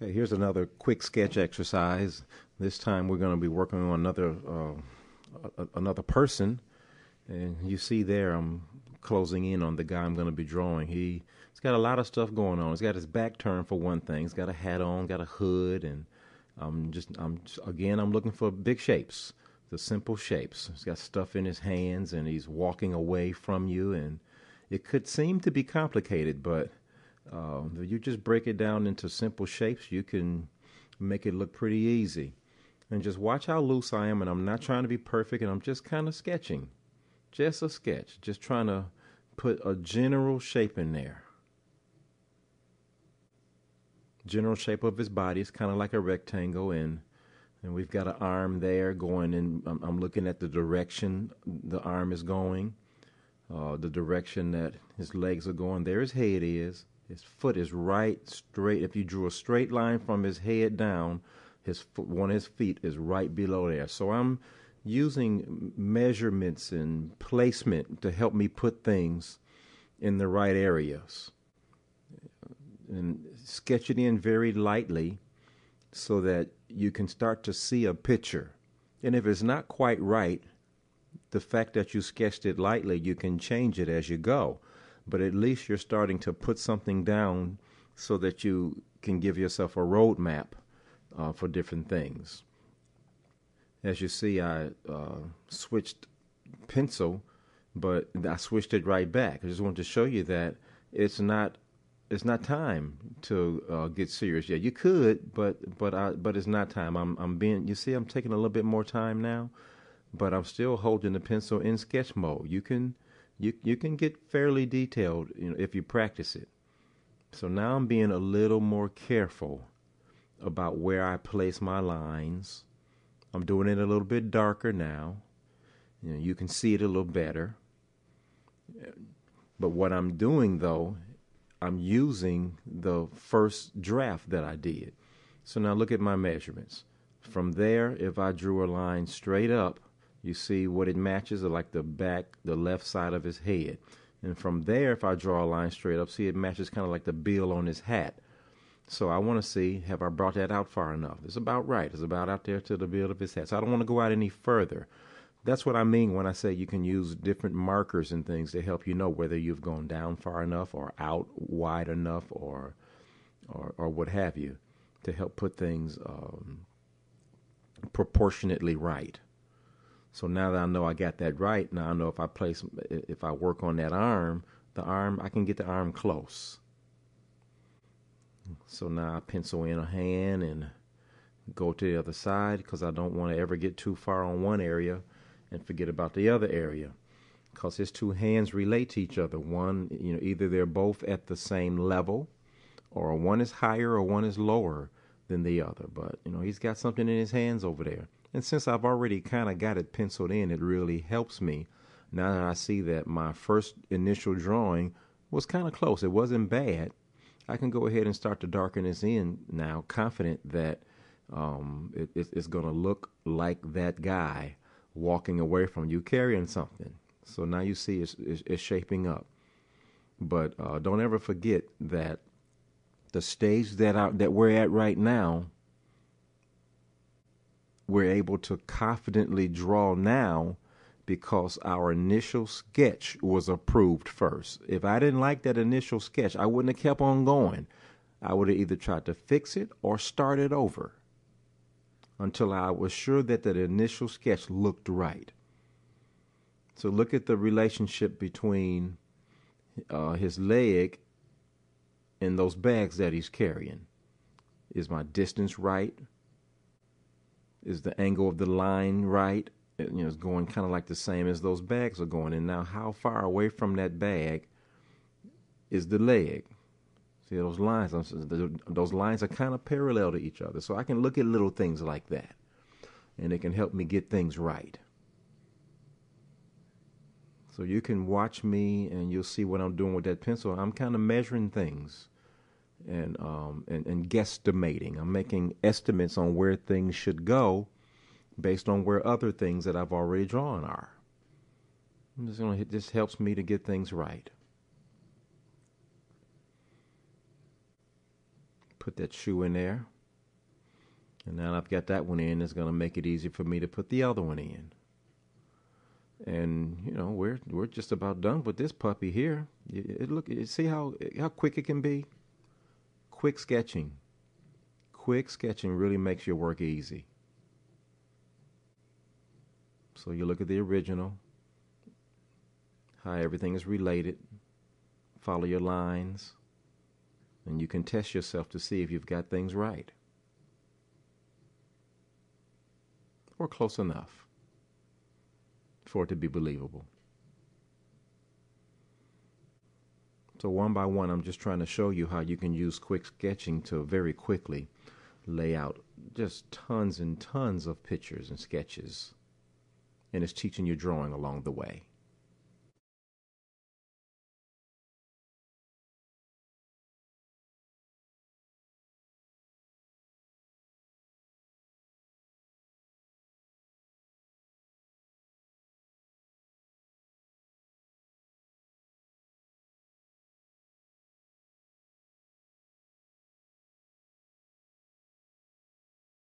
Okay, here's another quick sketch exercise. This time we're going to be working on another person, and you see there I'm closing in on the guy I'm going to be drawing. He's got a lot of stuff going on. He's got his back turned for one thing. He's got a hat on, got a hood, and I'm looking for big shapes, the simple shapes. He's got stuff in his hands, and he's walking away from you, and it could seem to be complicated, but you just break it down into simple shapes, you can make it look pretty easy. And just watch how loose I am, and I'm not trying to be perfect, and I'm just kind of sketching. Just a sketch, just trying to put a general shape in there. General shape of his body is kind of like a rectangle, and we've got an arm there going, and I'm looking at the direction the arm is going, the direction that his legs are going. There his head is. His foot is right straight. If you drew a straight line from his head down, one of his feet is right below there. So I'm using measurements and placement to help me put things in the right areas. And sketch it in very lightly so that you can start to see a picture. And if it's not quite right, the fact that you sketched it lightly, you can change it as you go. But at least you're starting to put something down so that you can give yourself a roadmap for different things. As you see, I switched pencil, but I switched it right back. I just wanted to show you that it's not time to get serious yet. You could, but it's not time. You see, I'm taking a little bit more time now, but I'm still holding the pencil in sketch mode. You can get fairly detailed, if you practice it. So now I'm being a little more careful about where I place my lines. I'm doing it a little bit darker now. You can see it a little better. But what I'm doing, though, I'm using the first draft that I did. So now look at my measurements. From there, if I drew a line straight up, you see what it matches, like the left side of his head. And from there, if I draw a line straight up, see it matches kind of like the bill on his hat. So I want to see, have I brought that out far enough? It's about right. It's about out there to the bill of his hat. So I don't want to go out any further. That's what I mean when I say you can use different markers and things to help you know whether you've gone down far enough or out wide enough or what have you, to help put things proportionately right. So now that I know I got that right, now I know if I work on that arm, I can get the arm close. So now I pencil in a hand and go to the other side because I don't want to ever get too far on one area and forget about the other area, because his two hands relate to each other. One, either they're both at the same level, or one is higher or one is lower than the other. But, he's got something in his hands over there. And since I've already kind of got it penciled in, it really helps me. Now that I see that my first initial drawing was kind of close, it wasn't bad, I can go ahead and start to darken this in now, confident that it's going to look like that guy walking away from you carrying something. So now you see it's shaping up. But don't ever forget that the stage that we're at right now, we're able to confidently draw now because our initial sketch was approved first. If I didn't like that initial sketch, I wouldn't have kept on going. I would have either tried to fix it or start it over until I was sure that that initial sketch looked right. So look at the relationship between his leg and those bags that he's carrying. Is my distance right? Is the angle of the line right? It's going kind of like the same as those bags are going. And now how far away from that bag is the leg? See those lines? Those lines are kind of parallel to each other. So I can look at little things like that, and it can help me get things right. So you can watch me and you'll see what I'm doing with that pencil. I'm kind of measuring things and guesstimating. I'm making estimates on where things should go based on where other things that I've already drawn are. This helps me to get things right. Put that shoe in there. And now I've got that one in, it's going to make it easy for me to put the other one in. And, you know, we're just about done with this puppy here. You see how quick it can be? Quick sketching. Quick sketching really makes your work easy. So you look at the original, how everything is related, follow your lines, and you can test yourself to see if you've got things right. Or close enough for it to be believable. So one by one, I'm just trying to show you how you can use quick sketching to very quickly lay out just tons and tons of pictures and sketches. And it's teaching you drawing along the way.